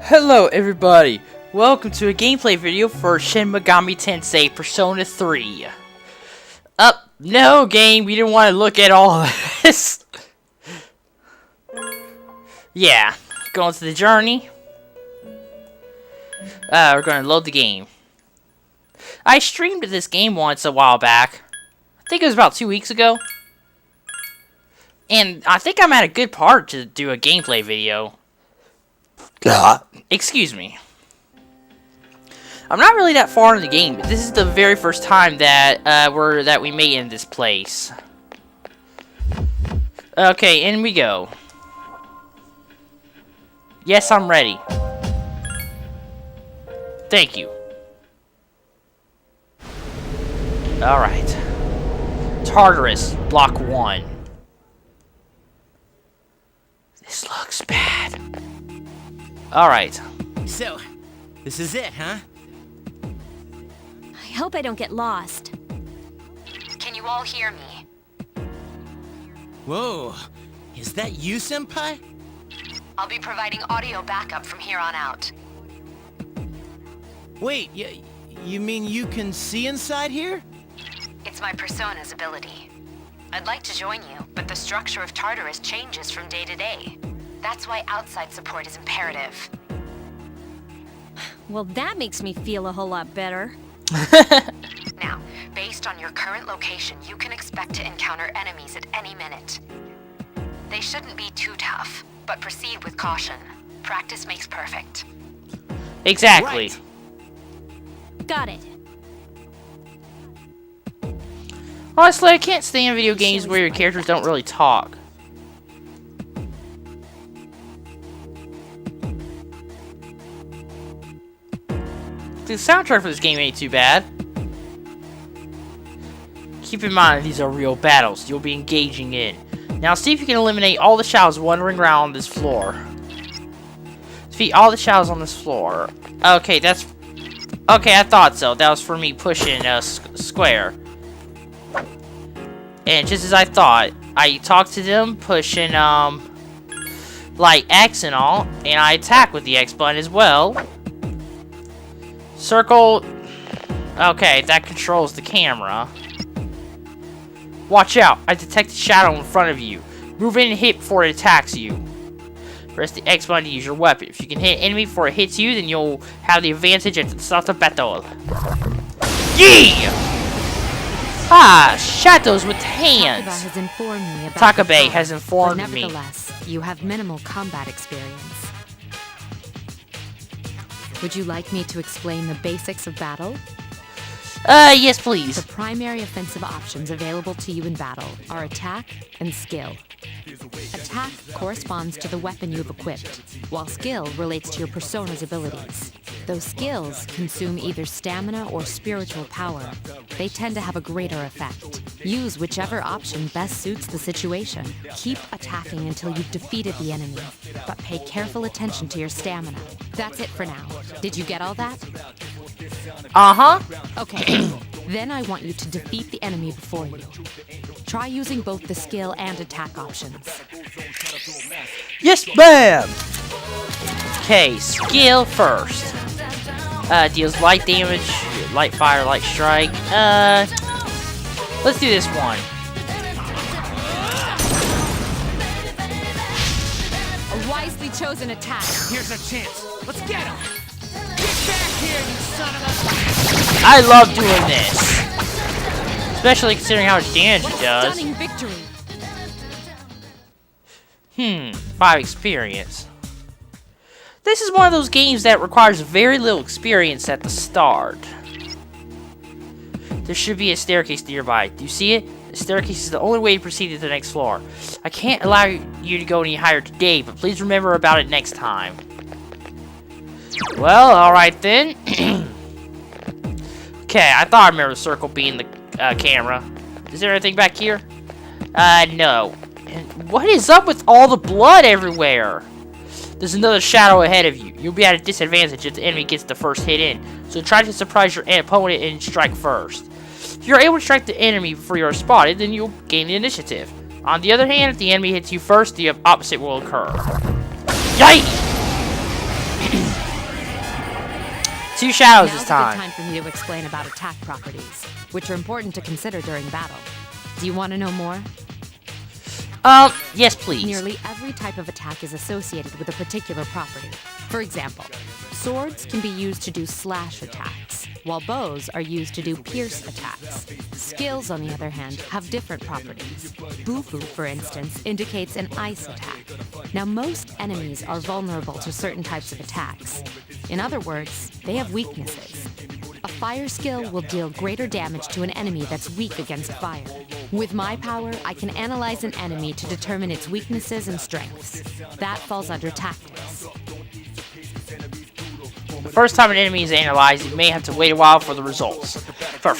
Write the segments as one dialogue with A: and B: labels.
A: Hello everybody, welcome to a gameplay video for Shin Megami Tensei Persona 3. No game, we didn't want to look at all of this. Yeah, going to the journey. We're going to load the game. I streamed this game once a while back. I think it was about 2 weeks ago. And I think I'm at a good part to do a gameplay video. Excuse me. I'm not really that far in the game, but this is the very first time that we made in this place. Okay, in we go. Yes, I'm ready. Thank you. Alright. Tartarus, Block 1. This looks bad. Alright.
B: So, this is it, huh?
C: I hope I don't get lost. Can you all hear me?
B: Whoa, is that you, Senpai?
C: I'll be providing audio backup from here on out.
B: Wait, you mean you can see inside here?
C: It's my Persona's ability. I'd like to join you, but the structure of Tartarus changes from day to day. That's why outside support is imperative. Well, that makes me feel a whole lot better. Now, based on your current location, you can expect to encounter enemies at any minute. They shouldn't be too tough, but proceed with caution. Practice makes perfect.
A: Exactly.
B: Right.
C: Got it.
A: Honestly, I can't stand video games where your characters don't really talk. The soundtrack for this game ain't too bad. Keep in mind, these are real battles you'll be engaging in. Now see if you can eliminate all the shadows wandering around this floor. Defeat all the shadows on this floor. Okay, that's... Okay, I thought so. That was for me pushing square. And just as I thought, I talked to them, pushing, like X and all, and I attack with the X button as well. Circle. Okay, that controls the camera. Watch out, I detect a shadow in front of you. Move in and hit before it attacks you. Press the X button to use your weapon. If you can hit an enemy before it hits you, then you'll have the advantage at the start of battle. Yeah! Ah, shadows with hands. Takabe has informed me.
D: Nevertheless, you have minimal combat experience. Would you like me to explain the basics of battle?
A: Yes, please.
D: The primary offensive options available to you in battle are attack and skill. Attack corresponds to the weapon you've equipped, while skill relates to your persona's abilities. Those skills consume either stamina or spiritual power. They tend to have a greater effect. Use whichever option best suits the situation. Keep attacking until you've defeated the enemy, but pay careful attention to your stamina. That's it for now. Did you get all that?
A: Uh-huh.
D: Okay, then I want you to defeat the enemy before you. Try using both the skill and attack options.
A: Yes, ma'am! Okay, skill first. Deals light damage, light fire, light strike. Let's do this one.
D: A wisely chosen attack.
B: Here's our chance. Let's get him! Get back here, you son of a...
A: I love doing this. Especially considering how much damage it does.
D: Stunning victory.
A: 5 experience. This is one of those games that requires very little experience at the start. There should be a staircase nearby. Do you see it? The staircase is the only way to proceed to the next floor. I can't allow you to go any higher today, but please remember about it next time. Well, alright then. Okay, I thought I remember the circle being the camera. Is there anything back here? No. And what is up with all the blood everywhere? There's another shadow ahead of you. You'll be at a disadvantage if the enemy gets the first hit in. So try to surprise your opponent and strike first. If you're able to strike the enemy before you are spotted, then you'll gain the initiative. On the other hand, if the enemy hits you first, the opposite will occur. Yikes! 2 shadows
D: Now's
A: this
D: a good
A: time.
D: time for me to explain about attack properties, which are important to consider during battle. Do you want to know more?
A: Yes, please.
D: Nearly every type of attack is associated with a particular property. For example, swords can be used to do slash attacks, while bows are used to do pierce attacks. Skills, on the other hand, have different properties. Bufu, for instance, indicates an ice attack. Now, most enemies are vulnerable to certain types of attacks. In other words, they have weaknesses. A fire skill will deal greater damage to an enemy that's weak against fire. With my power, I can analyze an enemy to determine its weaknesses and strengths. That falls under tactics.
A: The first time an enemy is analyzed, you may have to wait a while for the results. But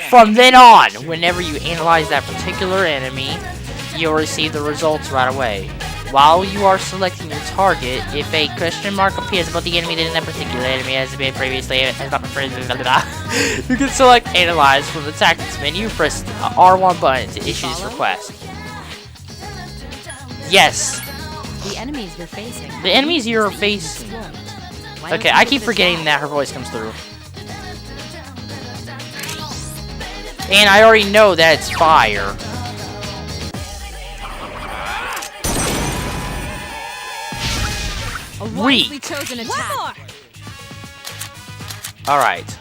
A: from then on, whenever you analyze that particular enemy, you'll receive the results right away. While you are selecting your target, if a question mark appears above the enemy, then that particular enemy has been previously you can select Analyze from the Tactics menu. Press the R1 button to issue this request. Yes.
D: The enemies you're facing.
A: The enemies you're facing. Okay, I keep forgetting that her voice comes through. And I already know that it's fire.
D: A wisely chosen attack.
A: Alright.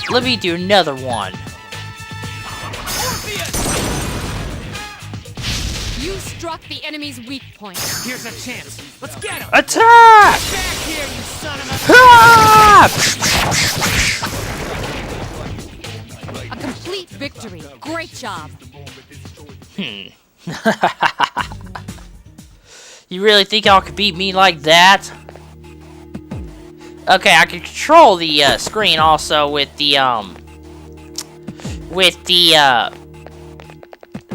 A: Let me do another one.
D: You struck the enemy's weak point.
B: Here's a chance. Let's get him.
A: Attack!
B: Get back here, you son of a...
A: Ah!
D: A complete victory. Great job.
A: You really think y'all could beat me like that? Okay, I can control the screen also with the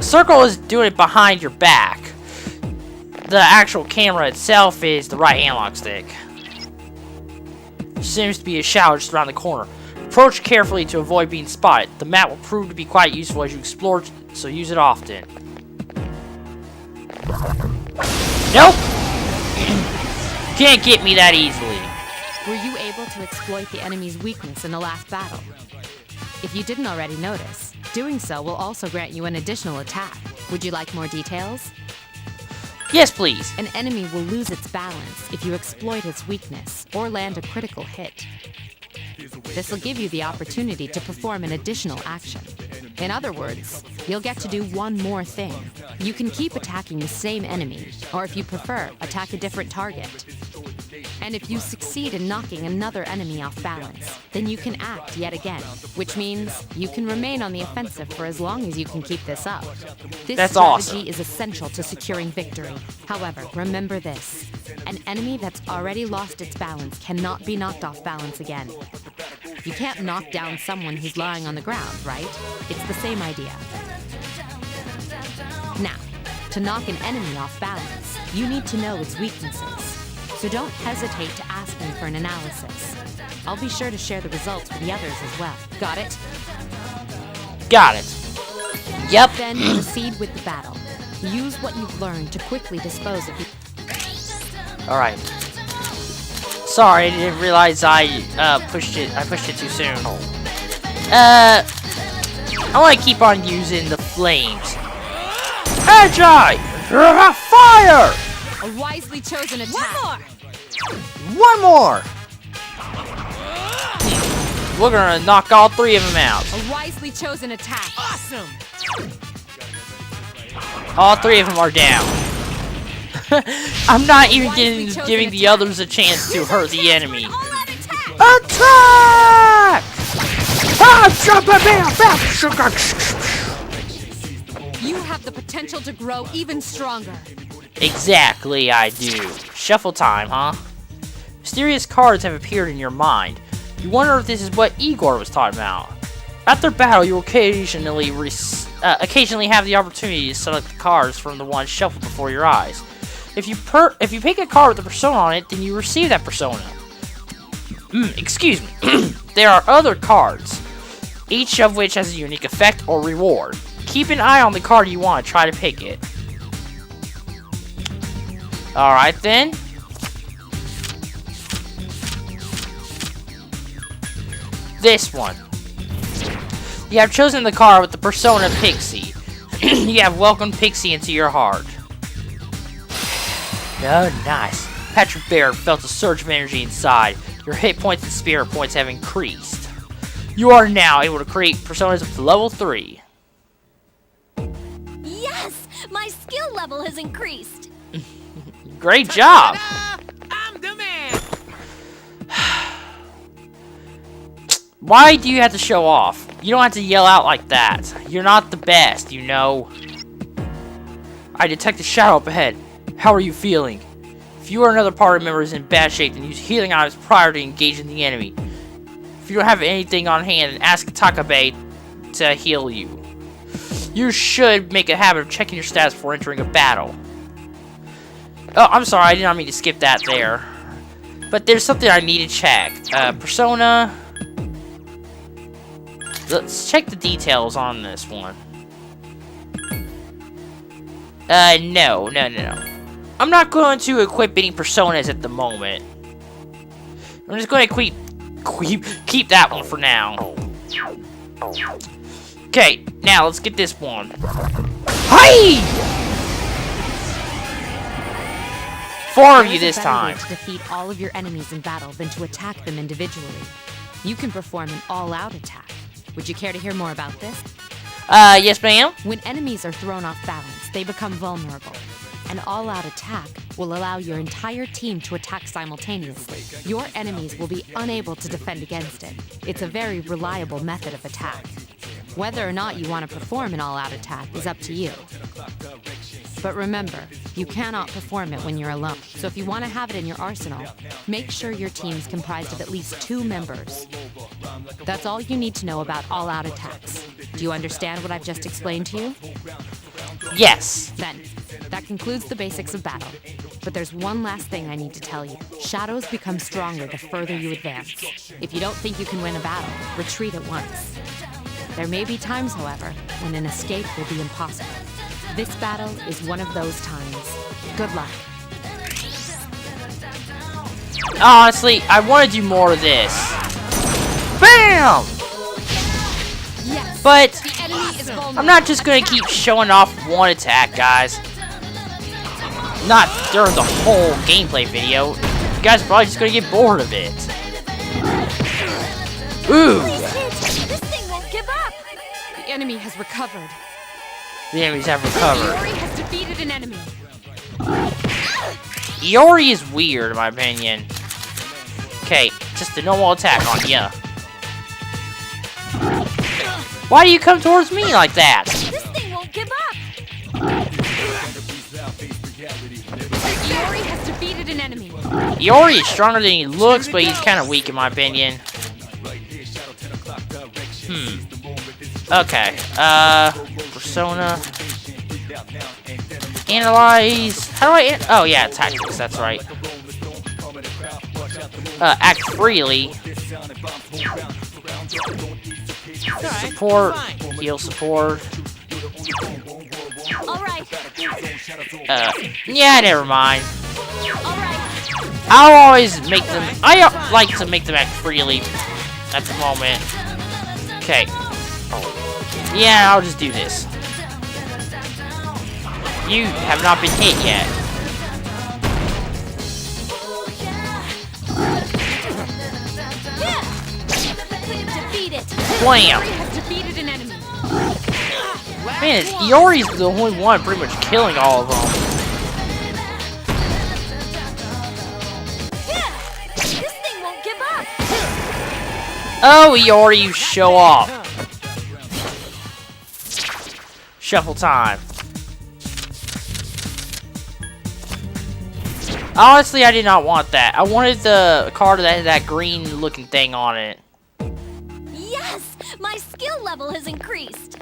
A: circle is doing it behind your back. The actual camera itself is the right analog stick. There seems to be a shadow just around the corner. Approach carefully to avoid being spotted. The map will prove to be quite useful as you explore, so use it often. Nope! Can't get me that easily.
D: Were you able to exploit the enemy's weakness in the last battle? If you didn't already notice, doing so will also grant you an additional attack. Would you like more details?
A: Yes, please.
D: An enemy will lose its balance if you exploit its weakness or land a critical hit. This will give you the opportunity to perform an additional action. In other words, you'll get to do one more thing. You can keep attacking the same enemy, or if you prefer, attack a different target. And if you succeed in knocking another enemy off balance, then you can act yet again, which means you can remain on the offensive for as long as you can keep this up. This
A: That's
D: strategy
A: awesome.
D: is essential to securing victory. However, remember this. An enemy that's already lost its balance cannot be knocked off balance again. You can't knock down someone who's lying on the ground, right? It's the same idea. Now, to knock an enemy off balance, you need to know its weaknesses. So don't hesitate to ask me for an analysis. I'll be sure to share the results with the others as well. Got it?
A: Got it. Yep.
D: Then proceed with the battle. Use what you've learned to quickly dispose of the...
A: Alright. Sorry, I didn't realize I pushed it too soon. I want to keep on using the flames. Agile! Fire!
D: A wisely chosen attack.
A: One more! We're gonna knock all 3 of them out.
D: A wisely chosen attack.
B: Awesome.
A: All 3 of them are down. I'm not even giving the others a chance to hurt the enemy. Attack!
D: You have the potential to grow even stronger.
A: Exactly, I do. Shuffle time, huh? Mysterious cards have appeared in your mind. You wonder if this is what Igor was talking about. After battle, you will occasionally have the opportunity to select the cards from the ones shuffled before your eyes. If you pick a card with a persona on it, then you receive that persona. Excuse me. There are other cards, each of which has a unique effect or reward. Keep an eye on the card you want to try to pick it. Alright then. This one. You have chosen the car with the persona Pixie. You have welcomed Pixie into your heart. Oh, nice. Patrick Barrett felt a surge of energy inside. Your hit points and spirit points have increased. You are now able to create personas up to level 3.
E: Yes! My skill level has increased.
A: Great job!
B: I'm the man!
A: Why do you have to show off? You don't have to yell out like that. You're not the best, you know. I detect a shadow up ahead. How are you feeling? If you or another party member is in bad shape, then use healing items prior to engaging the enemy. If you don't have anything on hand, then ask Takabe to heal you. You should make a habit of checking your stats before entering a battle. Oh, I'm sorry, I did not mean to skip that there. But there's something I need to check. Persona. Let's check the details on this one. No. I'm not going to equip any personas at the moment. I'm just going to keep that one for now. Okay, now let's get this one. Hi! 4 of you this time.
D: There's a better way to defeat all of your enemies in battle than to attack them individually. You can perform an all-out attack. Would you care to hear more about this?
A: Yes, ma'am.
D: When enemies are thrown off balance, they become vulnerable. An all-out attack will allow your entire team to attack simultaneously. Your enemies will be unable to defend against it. It's a very reliable method of attack. Whether or not you want to perform an all-out attack is up to you. But remember, you cannot perform it when you're alone. So if you want to have it in your arsenal, make sure your team's comprised of at least 2 members. That's all you need to know about all-out attacks. Do you understand what I've just explained to you?
A: Yes.
D: Then, that concludes the basics of battle. But there's one last thing I need to tell you. Shadows become stronger the further you advance. If you don't think you can win a battle, retreat at once. There may be times, however, when an escape will be impossible. This battle is one of those times. Good luck.
A: Honestly, I want to do more of this. BAM!
D: Yes.
A: But
D: The enemy is vulnerable.
A: I'm not just going to keep showing off one attack, guys. Not during the whole gameplay video. You guys are probably just going to get bored of it. Ooh!
E: This thing won't give up.
D: The enemy has recovered.
A: The enemies have recovered.
D: Iori has defeated an enemy.
A: Iori is weird, in my opinion. Okay, just a normal attack on ya. Why do you come towards me like that?
E: This thing won't give up.
D: Iori has defeated an enemy.
A: Iori is stronger than he looks, but he's kind of weak, in my opinion. Okay, Persona. Analyze. How do I... Oh, yeah, tactics, that's right. Act freely. Support. Heal support.
E: All right.
A: Yeah, never mind.
E: All right.
A: I'll always make them... I like to make them act freely at the moment. Okay. Yeah, I'll just do this. You have not been hit yet.
E: Defeat it.
A: Blam!
D: Iori has defeated an enemy.
A: Man, Iori's the only one pretty much killing all of them.
E: This thing won't give up.
A: Oh, Iori, you show off. Shuffle time. Honestly, I did not want that. I wanted the card that had that green looking thing on it.
E: Yes, my skill level has increased.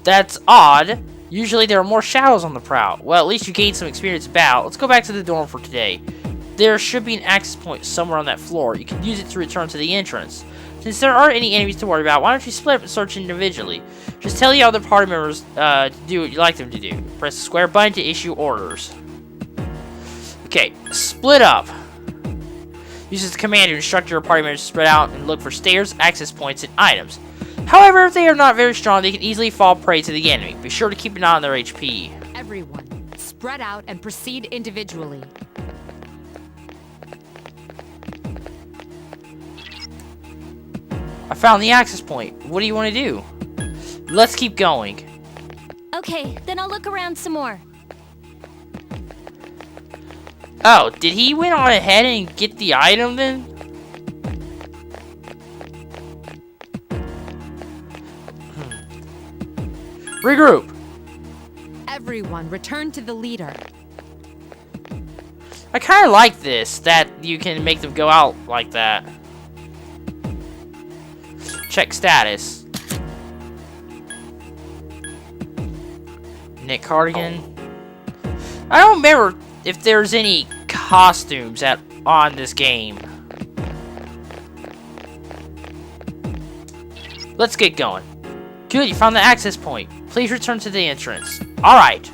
A: That's odd. Usually there are more shadows on the prowl. Well, at least you gained some experience about. Let's go back to the dorm for today. There should be an access point somewhere on that floor. You can use it to return to the entrance. Since there aren't any enemies to worry about, why don't you split up and search individually? Just tell the other party members to do what you like them to do. Press the square button to issue orders. Okay, split up. Use the command to instruct your party members to spread out and look for stairs, access points, and items. However, if they are not very strong, they can easily fall prey to the enemy. Be sure to keep an eye on their HP.
D: Everyone, spread out and proceed individually.
A: I found the access point. What do you want to do? Let's keep going.
E: Okay, then I'll look around some more.
A: Oh, did he went on ahead and get the item then? Regroup.
D: Everyone, return to the leader.
A: I kind of like this, that you can make them go out like that. Check status. Nick Cardigan. I don't remember if there's any costumes on this game. Let's get going. Good, you found the access point. Please return to the entrance. Alright.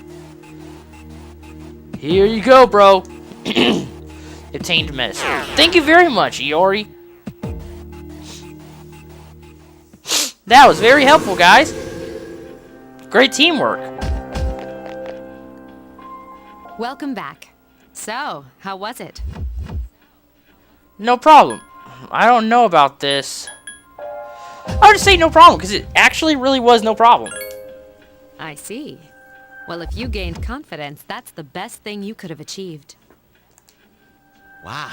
A: Here you go, bro. Obtained medicine. Thank you very much, Iori. That was very helpful, guys. Great teamwork.
D: Welcome back. So, how was it?
A: No problem. I don't know about this. I would just say no problem, because it actually really was no problem.
D: I see. Well, if you gained confidence, that's the best thing you could have achieved.
B: Wow,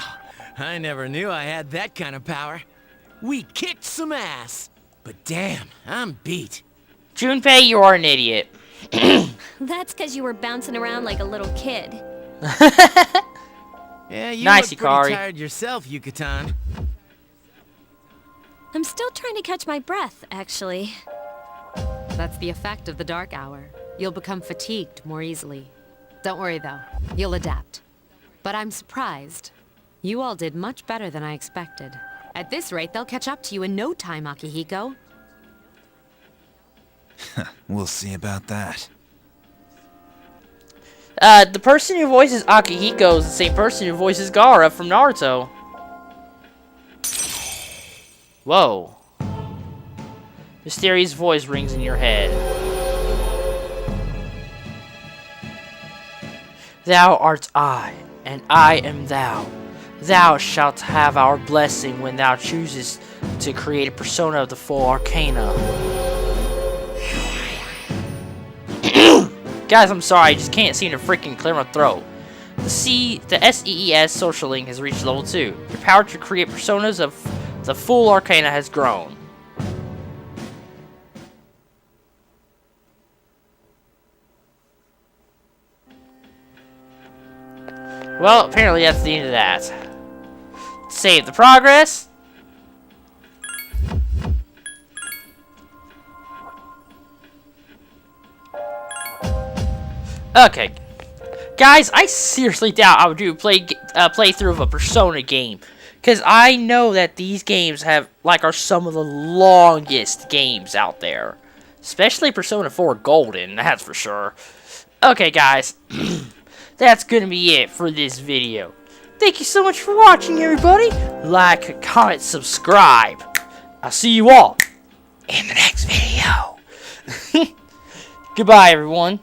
B: I never knew I had that kind of power. We kicked some ass. But damn, I'm beat.
A: Junpei, you are an idiot.
E: That's because you were bouncing around like a little kid.
B: Yeah, you
A: Nice,
B: look
A: Hikari.
B: pretty tired yourself, Yucatan.
E: I'm still trying to catch my breath, actually.
D: That's the effect of the dark hour. You'll become fatigued more easily. Don't worry, though. You'll adapt. But I'm surprised. You all did much better than I expected. At this rate, they'll catch up to you in no time, Akihiko.
F: We'll see about that.
A: The person who voices Akihiko is the same person who voices Gaara from Naruto. Whoa. Mysterious voice rings in your head. Thou art I, and I am thou. Thou shalt have our blessing when thou choosest to create a persona of the full arcana. Guys, I'm sorry, I just can't seem to freaking clear my throat. The SEES social link has reached level 2. Your power to create personas of the full arcana has grown. Well, apparently that's the end of that. Save the progress. Okay. Guys, I seriously doubt I would do a playthrough of a Persona game. Because I know that these games are some of the longest games out there. Especially Persona 4 Golden, that's for sure. Okay, guys. That's gonna be it for this video. Thank you so much for watching, everybody. Like, comment, subscribe. I'll see you all in the next video. Goodbye, everyone.